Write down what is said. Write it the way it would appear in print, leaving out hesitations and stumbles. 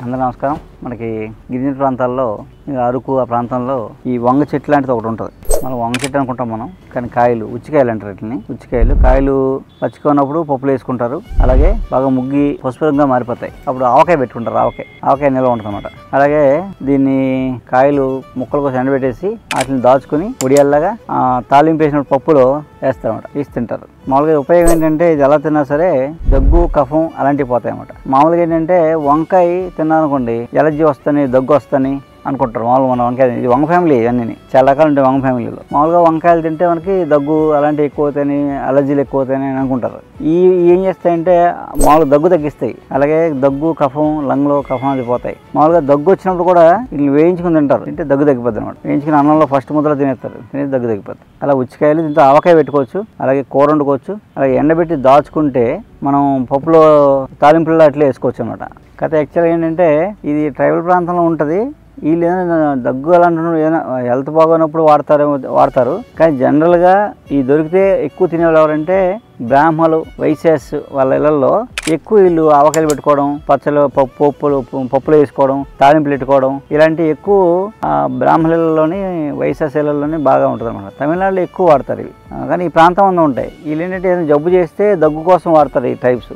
అందరూ నమస్కారం. మనకి గిరిజన ప్రాంతాల్లో అరకు ఆ ప్రాంతంలో ఈ వంగ చెట్టు లాంటిది ఒకటి ఉంటుంది. మనం వంగ చెట్టు అనుకుంటాం మనం, కానీ కాయలు ఉచ్చికాయలు అంటారు వీటిని. ఉచ్చికాయలు కాయలు పచ్చిగా ఉన్నప్పుడు పప్పులు వేసుకుంటారు. అలాగే బాగా ముగ్గి పసుపురంగా మారిపోతాయి. అప్పుడు ఆవకాయ పెట్టుకుంటారు. ఆవకాయ నిల్వ ఉంటుంది అన్నమాట. అలాగే దీన్ని కాయలు ముక్కల కోసం ఎండబెట్టేసి వాటిని దాచుకుని ఉడియాల్లాగా తాలింపు వేసినప్పుడు పప్పులో వేస్తారు అన్నమాట. వేసి తింటారు. మామూలుగా ఉపయోగం ఏంటంటే ఇది ఎలా తిన్నా సరే దగ్గు కఫం అలాంటివి పోతాయి అన్నమాట. మామూలుగా ఏంటంటే వంకాయ తిన్నానుకోండి ఎలర్జీ వస్తుంది, దగ్గు వస్తుంది అనుకుంటారు. మామూలుగా మన వంకాయ ఇది వంగ ఫ్యామిలీ, ఇవన్నీ చాలా రకాలు ఉంటాయి వంగ ఫ్యామిలీలో. మామూలుగా వంకాయలు తింటే మనకి దగ్గు అలాంటివి ఎక్కువ అవుతాయని, అలర్జీలు ఎక్కువ అవుతాయని అనుకుంటారు. ఏం చేస్తాయంటే మామూలుగా దగ్గు తగ్గిస్తాయి. అలాగే దగ్గు కఫం లంగ్లో కఫం అది పోతాయి. మామూలుగా దగ్గు వచ్చినప్పుడు కూడా వీళ్ళు వేయించుకుని తింటారు. తింటే దగ్గు తగ్గిపోద్ది అనమాట. వేయించుకుని అన్నంలో ఫస్ట్ ముద్దలో తినేస్తారు, తినేసి దగ్గు తగ్గిపోద్ది. అలా ఉచ్చికాయలు దీంతో ఆవకాయ పెట్టుకోవచ్చు, అలాగే కూర వండుకోవచ్చు. అలాగే ఎండబెట్టి దాచుకుంటే మనం పప్పులో తాలింపుల్లో అట్లా వేసుకోవచ్చు అనమాట. కథ యాక్చువల్గా ఏంటంటే ఇది ట్రైబల్ ప్రాంతంలో ఉంటుంది. వీళ్ళు ఏదైనా దగ్గు అలాంటి ఏదైనా హెల్త్ బాగోనప్పుడు వాడతారు. కానీ జనరల్గా ఈ దొరికితే ఎక్కువ తినేవాళ్ళు ఎవరంటే బ్రాహ్మలు, వైశ్యాస్ వాళ్ళ ఇళ్లలో ఎక్కువ వీళ్ళు ఆవకాయలు పెట్టుకోవడం, పచ్చలు పప్పులు వేసుకోవడం, తాలింపులు పెట్టుకోవడం ఇలాంటివి ఎక్కువ బ్రాహ్మణులలోని వైశ్యాస్ ఇళ్లలోని బాగా ఉంటుంది అన్నమాట. తమిళనాడులో ఎక్కువ వాడతారు ఇవి. కానీ ఈ ప్రాంతం అంతా ఉంటాయి. వీళ్ళు ఏంటంటే ఏదైనా జబ్బు చేస్తే దగ్గు కోసం వాడతారు ఈ టైప్స్.